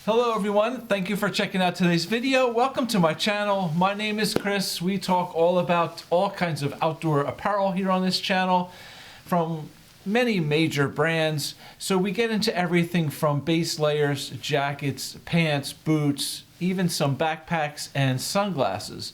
Hello everyone, thank you for checking out today's video. Welcome to my channel. My name is Chris. We talk all about all kinds of outdoor apparel here on this channel from many major brands. So we get into everything from base layers, jackets, pants, boots, even some backpacks and sunglasses.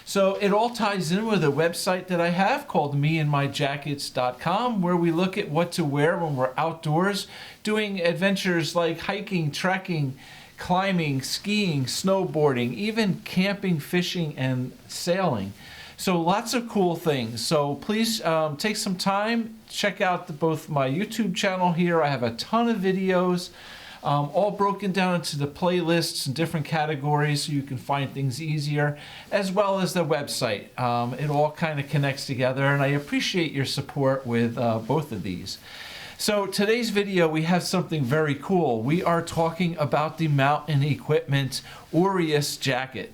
So it all ties in with a website that I have called meandmyjackets.com, where we look at what to wear when we're outdoors doing adventures like hiking, trekking, climbing, skiing, snowboarding, even camping, fishing, and sailing. So lots of cool things. So please take some time, check out both my YouTube channel here. I have a ton of videos, all broken down into the playlists and different categories so you can find things easier, as well as the website. It all kind of connects together, and I appreciate your support with both of these. So today's video, we have something very cool. We are talking about the Mountain Equipment Oreus jacket.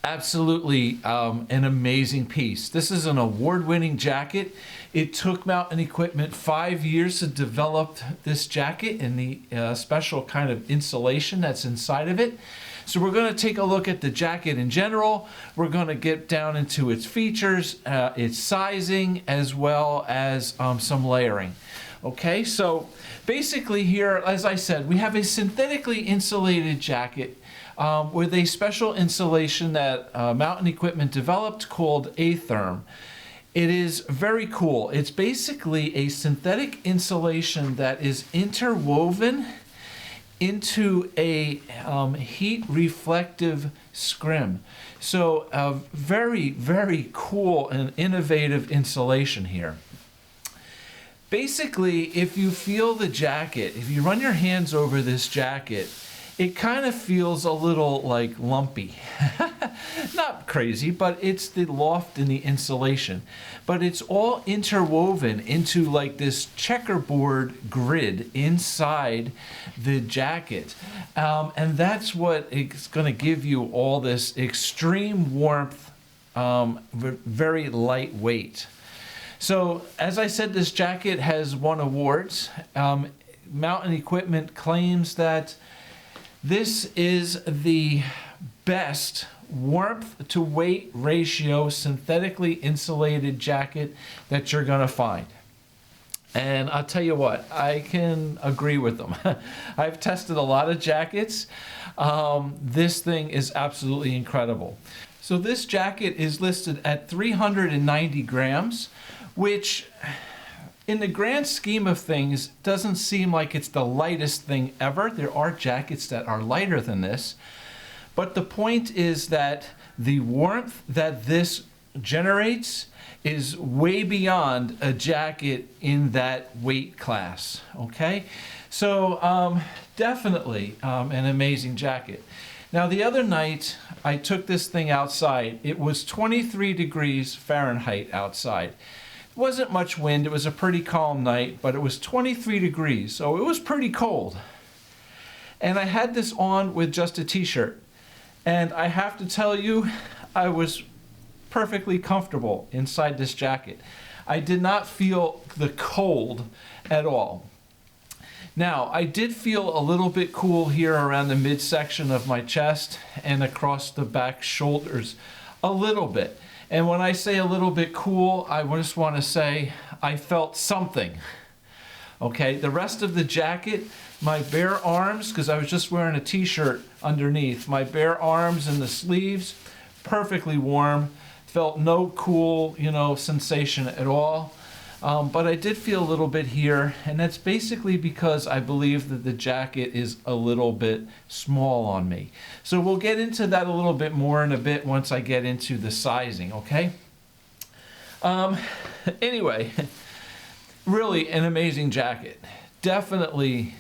Absolutely an amazing piece. This is an award-winning jacket. It took Mountain Equipment 5 years to develop this jacket and the special kind of insulation that's inside of it. So we're going to take a look at the jacket in general. We're going to get down into its features, its sizing, as well as some layering. Okay, so basically here, as I said, we have a synthetically insulated jacket with a special insulation that Mountain Equipment developed called Atherm. It is very cool. It's basically a synthetic insulation that is interwoven into a heat reflective scrim. So a very, very cool and innovative insulation here. Basically, if you feel the jacket, if you run your hands over this jacket, it kind of feels a little like lumpy. Not crazy, but it's the loft in the insulation. But it's all interwoven into like this checkerboard grid inside the jacket. And that's what it's going to give you all this extreme warmth, very lightweight. So, as I said, this jacket has won awards. Mountain Equipment claims that this is the best warmth to weight ratio synthetically insulated jacket that you're going to find. And I'll tell you what, I can agree with them. I've tested a lot of jackets. This thing is absolutely incredible. So this jacket is listed at 390 grams, which in the grand scheme of things doesn't seem like it's the lightest thing ever. There are jackets that are lighter than this. But the point is that the warmth that this generates is way beyond a jacket in that weight class, okay? So definitely an amazing jacket. Now the other night I took this thing outside. It was 23 degrees Fahrenheit outside. It wasn't much wind. It was a pretty calm night, but it was 23 degrees, so it was pretty cold. And I had this on with just a t-shirt. And I have to tell you, I was perfectly comfortable inside this jacket. I did not feel the cold at all. Now, I did feel a little bit cool here around the midsection of my chest and across the back shoulders, a little bit. And when I say a little bit cool, I just want to say I felt something. Okay, the rest of the jacket, my bare arms, because I was just wearing a t-shirt underneath, my bare arms and the sleeves, perfectly warm, felt no cool, sensation at all. But I did feel a little bit here, and that's basically because I believe that the jacket is a little bit small on me. So we'll get into that a little bit more in a bit once I get into the sizing, okay? Anyway, really an amazing jacket. Definitely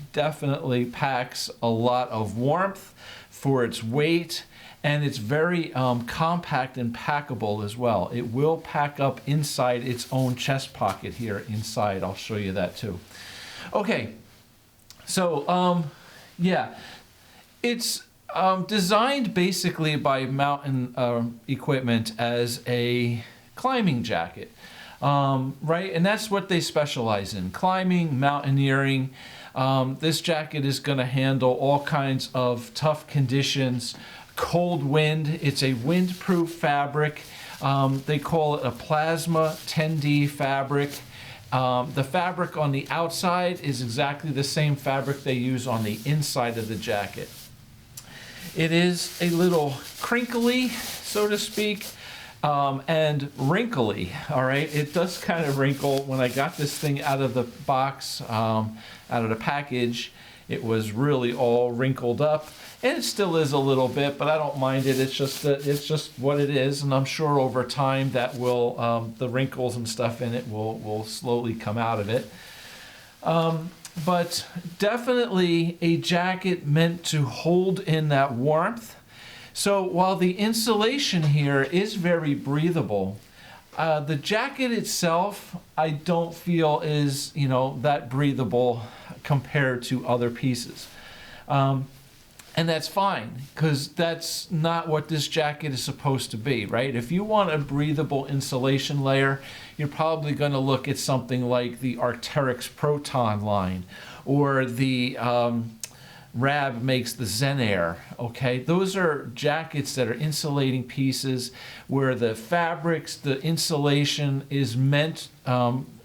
packs a lot of warmth for its weight, and it's very compact and packable as well. It will pack up inside its own chest pocket here inside. I'll show you that too. Okay, so yeah, it's designed basically by Mountain Equipment as a climbing jacket. Right, and that's what they specialize in: climbing, mountaineering, This jacket is going to handle all kinds of tough conditions, cold wind. It's a windproof fabric. They call it a plasma 10D fabric. The fabric on the outside is exactly the same fabric they use on the inside of the jacket. It is a little crinkly, so to speak, and wrinkly, all right? It does kind of wrinkle. When I got this thing out of the box, out of the package, it was really all wrinkled up, and it still is a little bit, but I don't mind it. It's just what it is, and I'm sure over time that will, the wrinkles and stuff in it will slowly come out of it. But definitely a jacket meant to hold in that warmth. So while the insulation here is very breathable, the jacket itself, I don't feel is, that breathable compared to other pieces. And that's fine, because that's not what this jacket is supposed to be, right? If you want a breathable insulation layer, you're probably going to look at something like the Arc'teryx Proton line, or the Rab makes the Zen Air, okay? Those are jackets that are insulating pieces where the fabrics, the insulation is meant,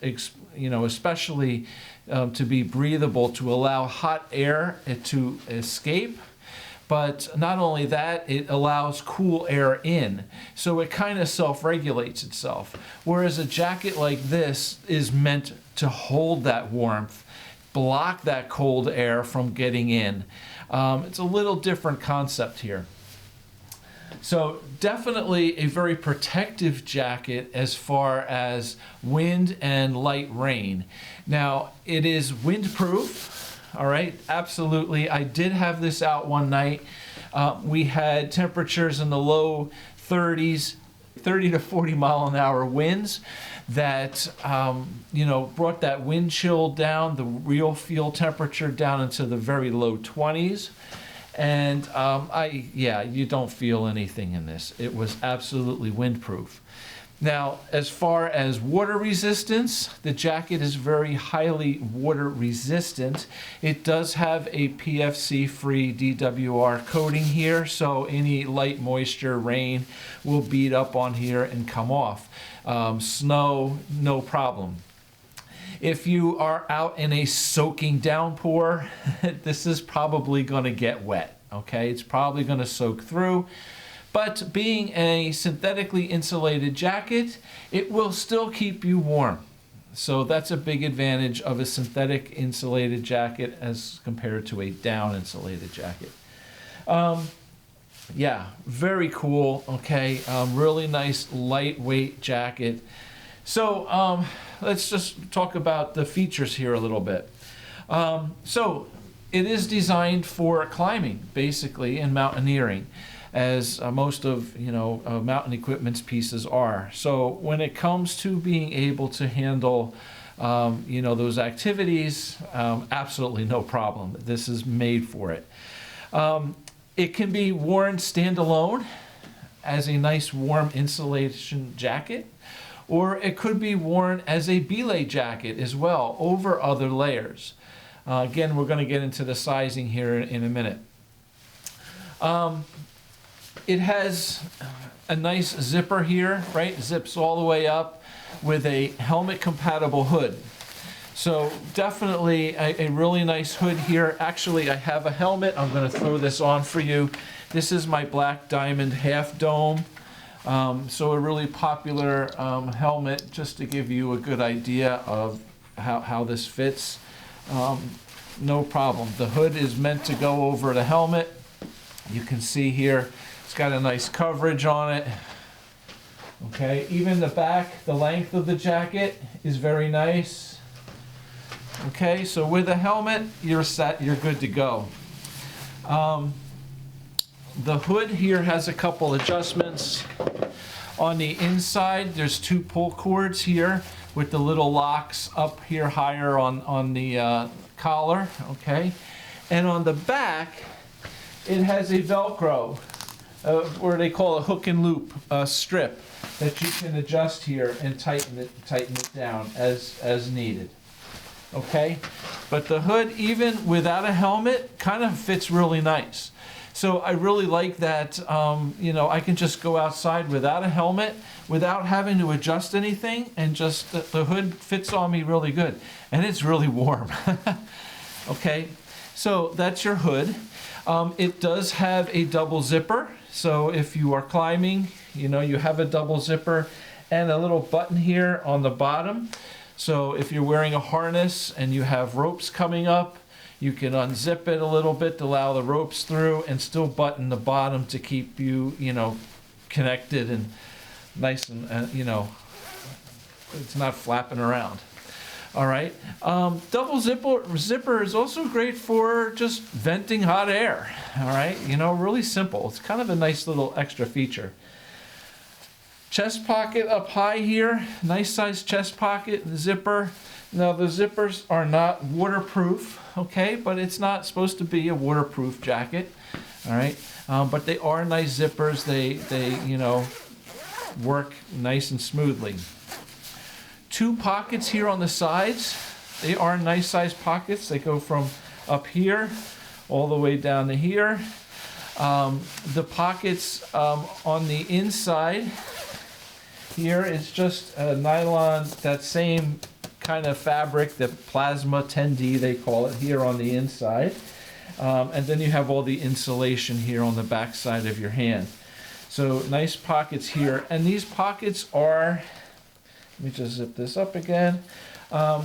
especially to be breathable, to allow hot air to escape. But not only that, it allows cool air in. So it kind of self-regulates itself. Whereas a jacket like this is meant to hold that warmth, block that cold air from getting in. It's a little different concept here. So definitely a very protective jacket as far as wind and light rain. Now, it is windproof. All right, absolutely. I did have this out one night. We had temperatures in the low 30s, 30 to 40 mile an hour winds that, brought that wind chill down, the real field temperature down into the very low 20s. And you don't feel anything in this. It was absolutely windproof. Now, as far as water resistance, the jacket is very highly water resistant. It does have a PFC-free DWR coating here, so any light moisture, rain will bead up on here and come off. Snow, no problem. If you are out in a soaking downpour, this is probably going to get wet, okay? It's probably going to soak through. But being a synthetically insulated jacket, it will still keep you warm. So that's a big advantage of a synthetic insulated jacket as compared to a down insulated jacket. Very cool, okay? Really nice lightweight jacket. So let's just talk about the features here a little bit. So it is designed for climbing, basically, and mountaineering, as most of mountain equipment's pieces are. So when it comes to being able to handle those activities, absolutely no problem. This is made for it. It can be worn standalone as a nice warm insulation jacket, or it could be worn as a belay jacket as well over other layers. Again, we're going to get into the sizing here in a minute. It has a nice zipper here, right? Zips all the way up with a helmet compatible hood. So definitely a really nice hood here. Actually, I have a helmet. I'm going to throw this on for you. This is my Black Diamond Half Dome. So a really popular helmet, just to give you a good idea of how this fits. No problem. The hood is meant to go over the helmet. You can see here, it's got a nice coverage on it. Okay, even the back, the length of the jacket is very nice. Okay, so with a helmet, you're set, you're good to go. The hood here has a couple adjustments. On the inside, there's two pull cords here with the little locks up here higher on the collar, okay? And on the back, it has a Velcro, or they call a hook and loop strip that you can adjust here and tighten it down as needed. okay? But the hood, even without a helmet, kind of fits really nice. So I really like that, you know, I can just go outside without a helmet, without having to adjust anything, and just the hood fits on me really good. And it's really warm. Okay, so that's your hood. It does have a double zipper. So if you are climbing, you know, you have a double zipper and a little button here on the bottom. So if you're wearing a harness and you have ropes coming up, you can unzip it a little bit to allow the ropes through and still button the bottom to keep you, you know, connected and nice and, you know, it's not flapping around. All right. Double zipper is also great for just venting hot air. All right. You know, really simple. It's kind of a nice little extra feature. Chest pocket up high here. Nice size chest pocket. Zipper. Now the zippers are not waterproof, okay, but it's not supposed to be a waterproof jacket, all right, but they are nice zippers. They you know, work nice and smoothly. Two pockets here on the sides. They are nice size pockets. They go from up here all the way down to here. The pockets on the inside here is just a nylon, that same kind of fabric, the plasma 10D they call it, here on the inside. And then you have all the insulation here on the back side of your hand. So nice pockets here. And these pockets are, let me just zip this up again, up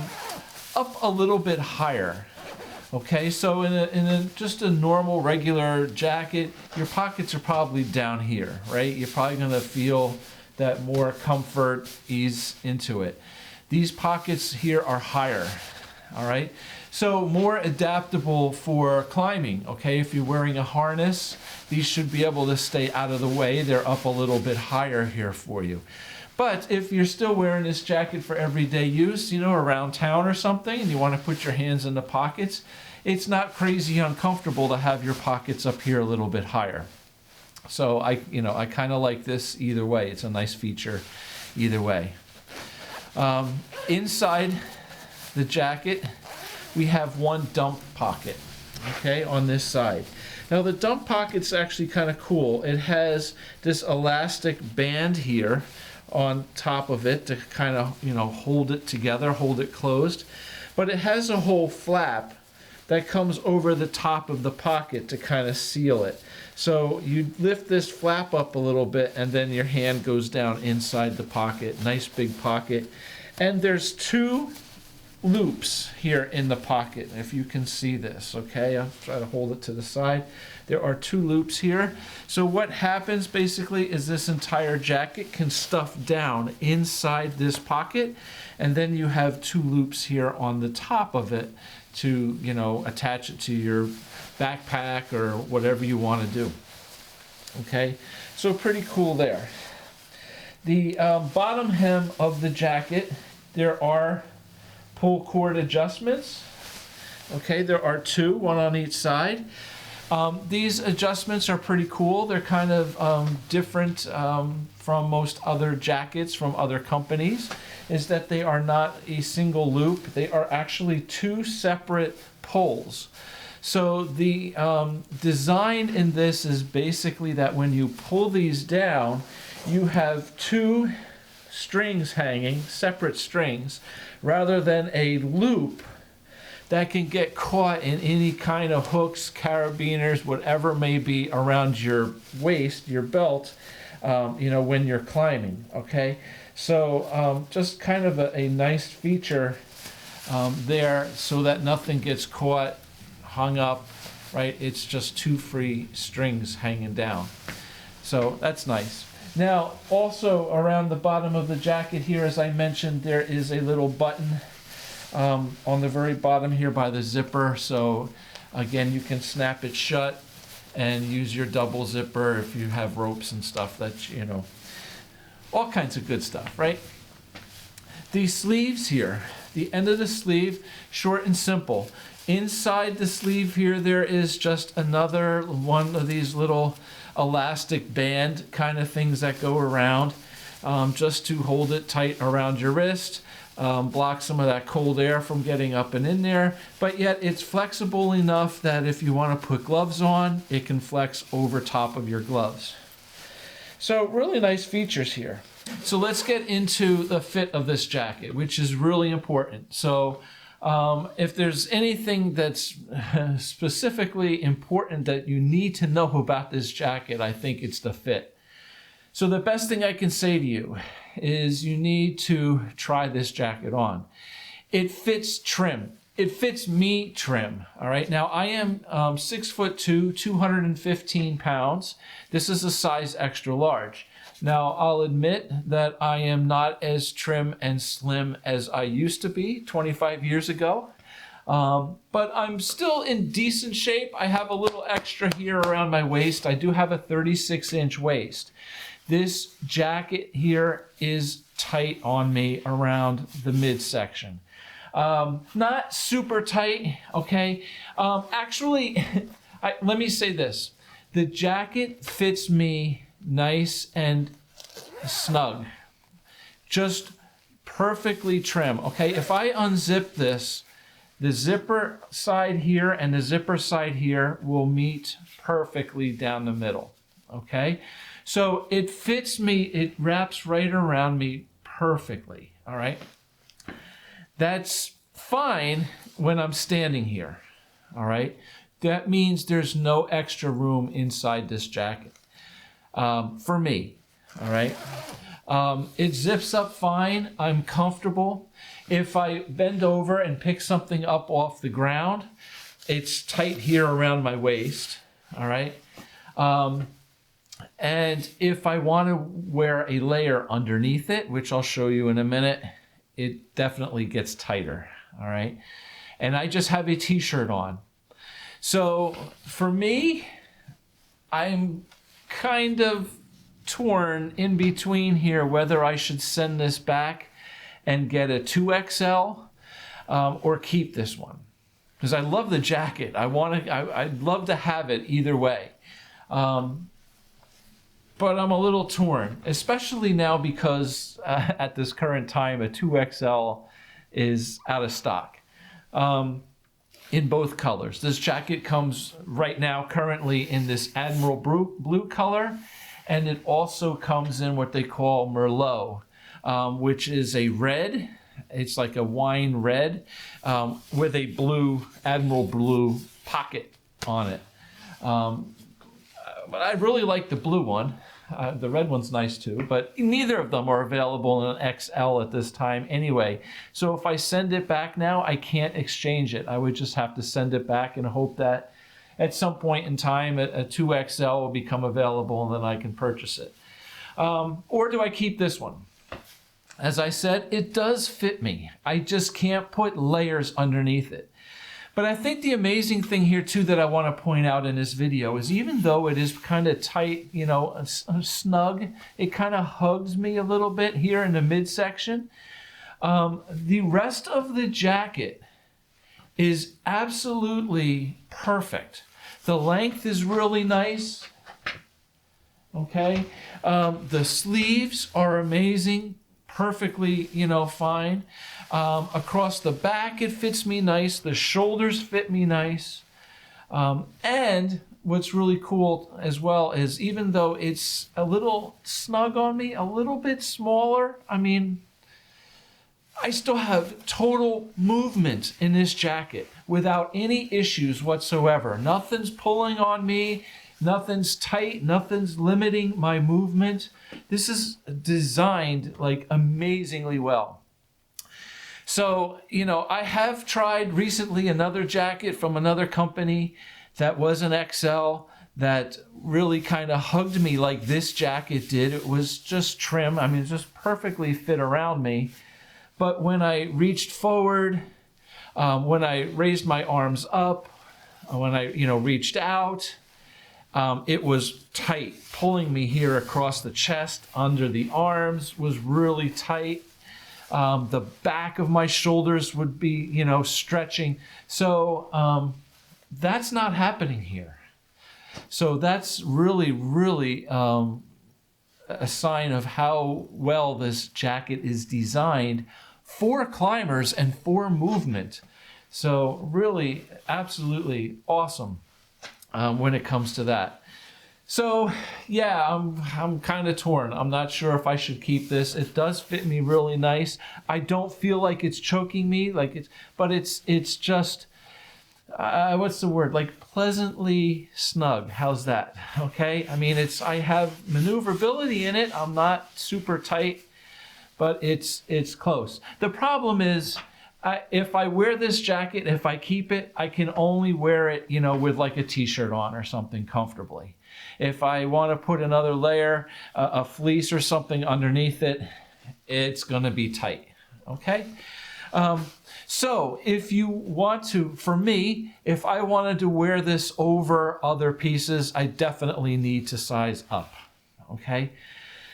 a little bit higher. Okay, so in just a normal regular jacket, your pockets are probably down here, right? You're probably gonna feel that more comfort, ease into it. These pockets here are higher, all right? So more adaptable for climbing, okay? If you're wearing a harness, these should be able to stay out of the way. They're up a little bit higher here for you. But if you're still wearing this jacket for everyday use, you know, around town or something, and you want to put your hands in the pockets, it's not crazy uncomfortable to have your pockets up here a little bit higher. So I kind of like this either way. It's a nice feature either way. Inside the jacket, we have one dump pocket, okay, on this side. Now the dump pocket's actually kind of cool. It has this elastic band here on top of it to kind of, you know, hold it together, hold it closed. But it has a whole flap that comes over the top of the pocket to kind of seal it. So you lift this flap up a little bit and then your hand goes down inside the pocket. Nice big pocket. And there's two loops here in the pocket, if you can see this, okay? I'll try to hold it to the side. There are two loops here. So what happens basically is this entire jacket can stuff down inside this pocket, and then you have two loops here on the top of it to, you know, attach it to your backpack or whatever you want to do. Okay, so pretty cool there. The bottom hem of the jacket, there are pull cord adjustments. Okay, there are two, one on each side. These adjustments are pretty cool. They're kind of different from most other jackets from other companies, is that they are not a single loop. They are actually two separate pulls. So the design in this is basically that when you pull these down, you have two strings hanging, separate strings, rather than a loop that can get caught in any kind of hooks, carabiners, whatever may be around your waist, your belt, you know, when you're climbing, okay? So just kind of a nice feature there so that nothing gets caught, hung up, right? It's just two free strings hanging down. So that's nice. Now, also around the bottom of the jacket here, as I mentioned, there is a little button on the very bottom here by the zipper. So again, you can snap it shut and use your double zipper if you have ropes and stuff. That's, you know, all kinds of good stuff, right? These sleeves here, the end of the sleeve, short and simple. Inside the sleeve here, there is just another one of these little elastic band kind of things that go around just to hold it tight around your wrist. block some of that cold air from getting up and in there, but yet it's flexible enough that if you want to put gloves on, it can flex over top of your gloves. So really nice features here. So let's get into the fit of this jacket, which is really important. So if there's anything that's specifically important that you need to know about this jacket, I think it's the fit. So the best thing I can say to you is you need to try this jacket on. It fits trim. It fits me trim. All right. Now I am 6'2", 215 pounds. This is a size extra large. Now I'll admit that I am not as trim and slim as I used to be 25 years ago. But I'm still in decent shape. I have a little extra here around my waist. I do have a 36-inch waist. This jacket here is tight on me around the midsection. Not super tight, okay? Actually, let me say this. The jacket fits me nice and snug. Just perfectly trim, okay? If I unzip this, the zipper side here and the zipper side here will meet perfectly down the middle, okay? So it fits me, it wraps right around me perfectly, all right? That's fine when I'm standing here, all right? That means there's no extra room inside this jacket for me, all right? It zips up fine, I'm comfortable. If I bend over and pick something up off the ground, it's tight here around my waist, all right? And if I want to wear a layer underneath it, which I'll show you in a minute, it definitely gets tighter, all right? And I just have a t-shirt on. So for me, I'm kind of torn in between here whether I should send this back and get a 2XL or keep this one. Because I love the jacket. I'd love to have it either way. But I'm a little torn, especially now because at this current time, a 2XL is out of stock in both colors. This jacket comes right now currently in this Admiral blue color, and it also comes in what they call Merlot, which is a red. It's like a wine red with a blue, Admiral blue pocket on it. But I really like the blue one. The red one's nice too, but neither of them are available in an XL at this time anyway. So if I send it back now, I can't exchange it. I would just have to send it back and hope that at some point in time, a 2XL will become available and then I can purchase it. Or do I keep this one? As I said, it does fit me. I just can't put layers underneath it. But I think the amazing thing here too that I want to point out in this video is even though it is kind of tight, you know, snug, it kind of hugs me a little bit here in the midsection. The rest of the jacket is absolutely perfect. The length is really nice, okay? The sleeves are amazing, perfectly, you know, fine. Across the back, it fits me nice. The shoulders fit me nice. And what's really cool as well is even though it's a little snug on me, a little bit smaller, I mean, I still have total movement in this jacket without any issues whatsoever. Nothing's pulling on me. Nothing's tight. Nothing's limiting my movement. This is designed like amazingly well. So, you know, I have tried recently another jacket from another company that was an XL that really kind of hugged me like this jacket did. It was just trim. I mean, it just perfectly fit around me. But when I reached forward, when I raised my arms up, when I, you know, reached out, it was tight. Pulling me here across the chest, under the arms was really tight. The back of my shoulders would be, you know, stretching. So that's not happening here. So that's really, really a sign of how well this jacket is designed 4 climbers and 4 movement. So really, absolutely awesome when it comes to that. So yeah, I'm kind of torn. I'm not sure if I should keep this. It does fit me really nice. I don't feel like it's choking me, but it's just what's the word? Like pleasantly snug. How's that? Okay. I mean, I have maneuverability in it. I'm not super tight, but it's close. The problem is, if I wear this jacket, if I keep it, I can only wear it, with like a t-shirt on or something comfortably. If I want to put another layer, a fleece or something underneath it, it's going to be tight. Okay. So if you want to, for me, if I wanted to wear this over other pieces, I definitely need to size up. Okay.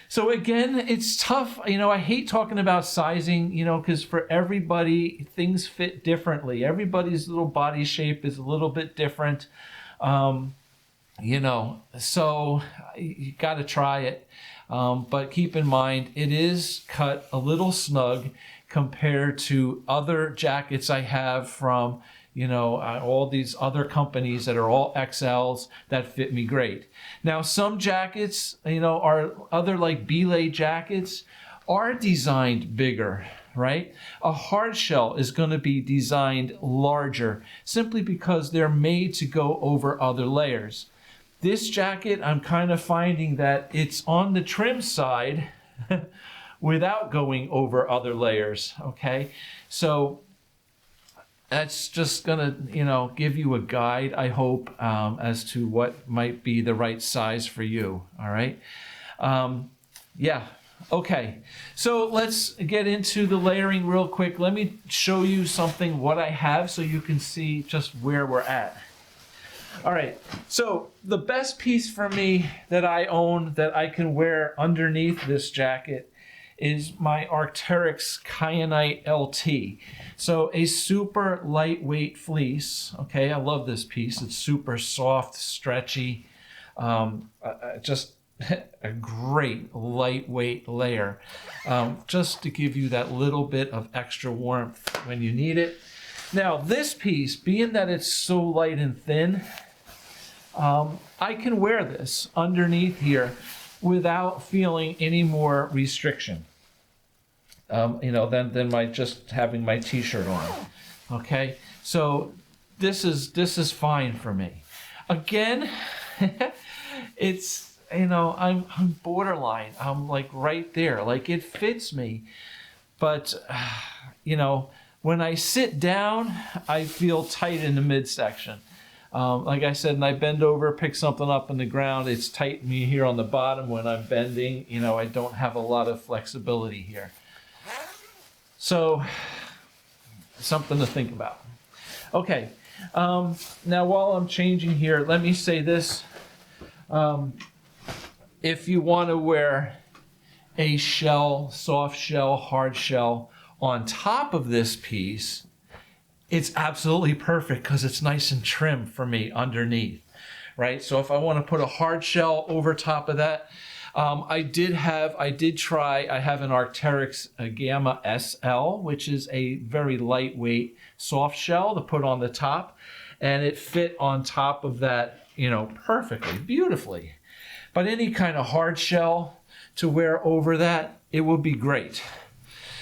So again, it's tough. I hate talking about sizing, because for everybody, things fit differently. Everybody's little body shape is a little bit different. So you got to try it. But keep in mind, it is cut a little snug compared to other jackets I have from, all these other companies that are all XLs that fit me great. Now, some jackets, are other like belay jackets are designed bigger, right? A hard shell is going to be designed larger simply because they're made to go over other layers. This jacket, I'm kind of finding that it's on the trim side without going over other layers, okay? So that's just gonna, give you a guide, I hope, as to what might be the right size for you, all right? Yeah, okay. So let's get into the layering real quick. Let me show you what I have so you can see just where we're at. All right, so the best piece for me that I own that I can wear underneath this jacket is my Arc'teryx Kyanite LT. So a super lightweight fleece. Okay, I love this piece. It's super soft, stretchy, just a great lightweight layer, just to give you that little bit of extra warmth when you need it. Now this piece, being that it's so light and thin, I can wear this underneath here without feeling any more restriction, than my just having my t-shirt on. Okay, so this is fine for me. Again, it's I'm borderline. I'm like right there. Like it fits me, but when I sit down, I feel tight in the midsection. Like I said, and I bend over, pick something up on the ground, it's tight me here on the bottom when I'm bending. I don't have a lot of flexibility here. So, something to think about. Okay, now while I'm changing here, let me say this. If you want to wear a shell, soft shell, hard shell, on top of this piece, it's absolutely perfect because it's nice and trim for me underneath, right? So if I want to put a hard shell over top of that, I have an Arc'teryx Gamma SL, which is a very lightweight soft shell to put on the top, and it fit on top of that, perfectly, beautifully. But any kind of hard shell to wear over that, it would be great.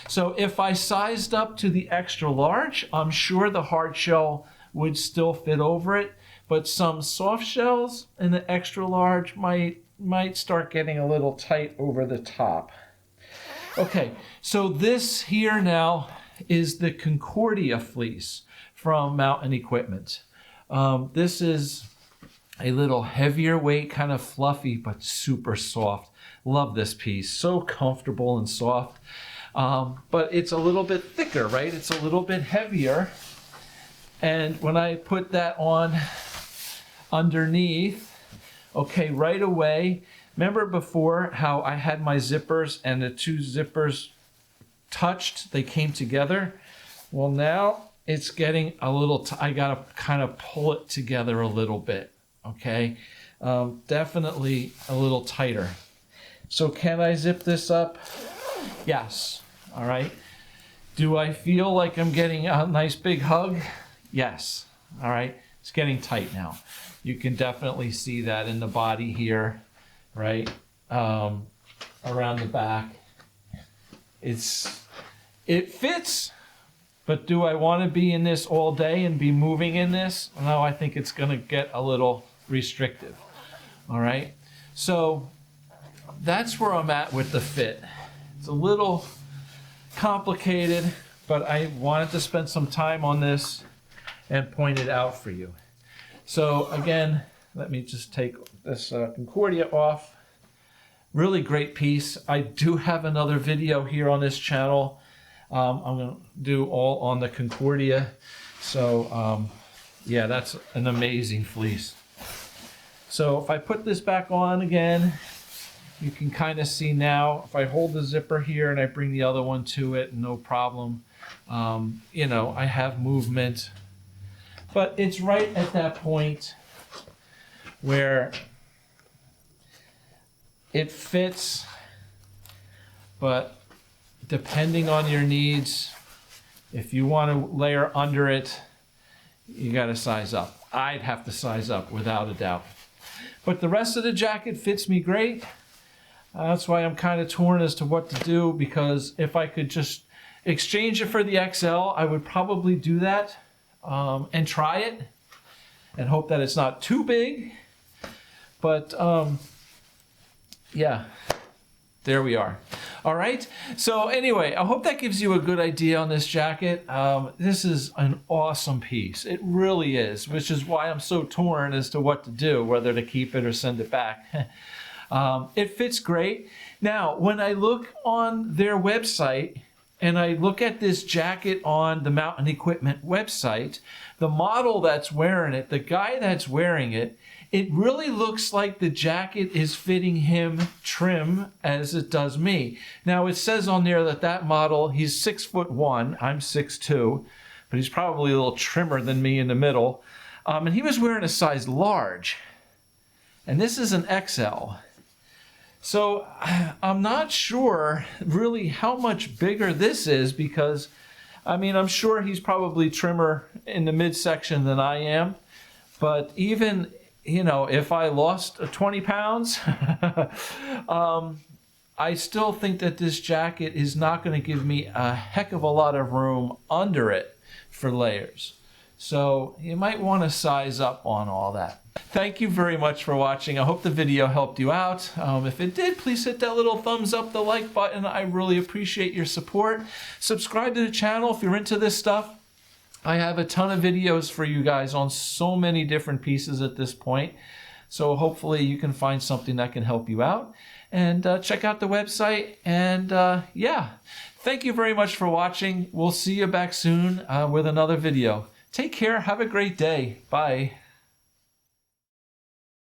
So if I sized up to the extra large, I'm sure the hard shell would still fit over it, but some soft shells in the extra large might start getting a little tight over the top. Okay, so this here now is the Concordia fleece from Mountain Equipment. This is a little heavier weight, kind of fluffy, but super soft. Love this piece, so comfortable and soft. But it's a little bit thicker, right? It's a little bit heavier. And when I put that on underneath, okay, right away, remember before how I had my zippers and the two zippers touched, they came together? Well, now it's getting a little, I gotta kind of pull it together a little bit, okay? Definitely a little tighter. So can I zip this up? Yes, all right. Do I feel like I'm getting a nice big hug? Yes. All right. It's getting tight now. You can definitely see that in the body here, right? Around the back. It fits, but do I want to be in this all day and be moving in this? No, I think it's going to get a little restrictive. All right. So that's where I'm at with the fit. It's a little complicated, but I wanted to spend some time on this and point it out for you. So again, let me just take this Concordia off. Really great piece. I do have another video here on this channel. I'm going to do all on the Concordia. So yeah, that's an amazing fleece. So if I put this back on again, you can kind of see now, if I hold the zipper here and I bring the other one to it, no problem. You know, I have movement, but it's right at that point where it fits, but depending on your needs, if you want to layer under it, you got to size up. I'd have to size up without a doubt. But the rest of the jacket fits me great. That's why I'm kind of torn as to what to do, because if I could just exchange it for the XL, I would probably do that and try it and hope that it's not too big. But yeah, there we are. All right. So anyway, I hope that gives you a good idea on this jacket. This is an awesome piece. It really is, which is why I'm so torn as to what to do, whether to keep it or send it back. It fits great. Now, when I look on their website and I look at this jacket on the Mountain Equipment website, the model that's wearing it, the guy that's wearing it, it really looks like the jacket is fitting him trim as it does me. Now, it says on there that that model, he's 6'1", I'm 6'2", but he's probably a little trimmer than me in the middle. And he was wearing a size large, and this is an XL. So I'm not sure really how much bigger this is, because, I mean, I'm sure he's probably trimmer in the midsection than I am, but even, you know, if I lost 20 pounds, I still think that this jacket is not going to give me a heck of a lot of room under it for layers. So you might want to size up on all that. Thank you very much for watching. I hope the video helped you out. If it did, please hit that little thumbs up, the like button. I really appreciate your support. Subscribe to the channel if you're into this stuff. I have a ton of videos for you guys on so many different pieces at this point. So hopefully you can find something that can help you out. And check out the website. And yeah, thank you very much for watching. We'll see you back soon with another video. Take care. Have a great day. Bye.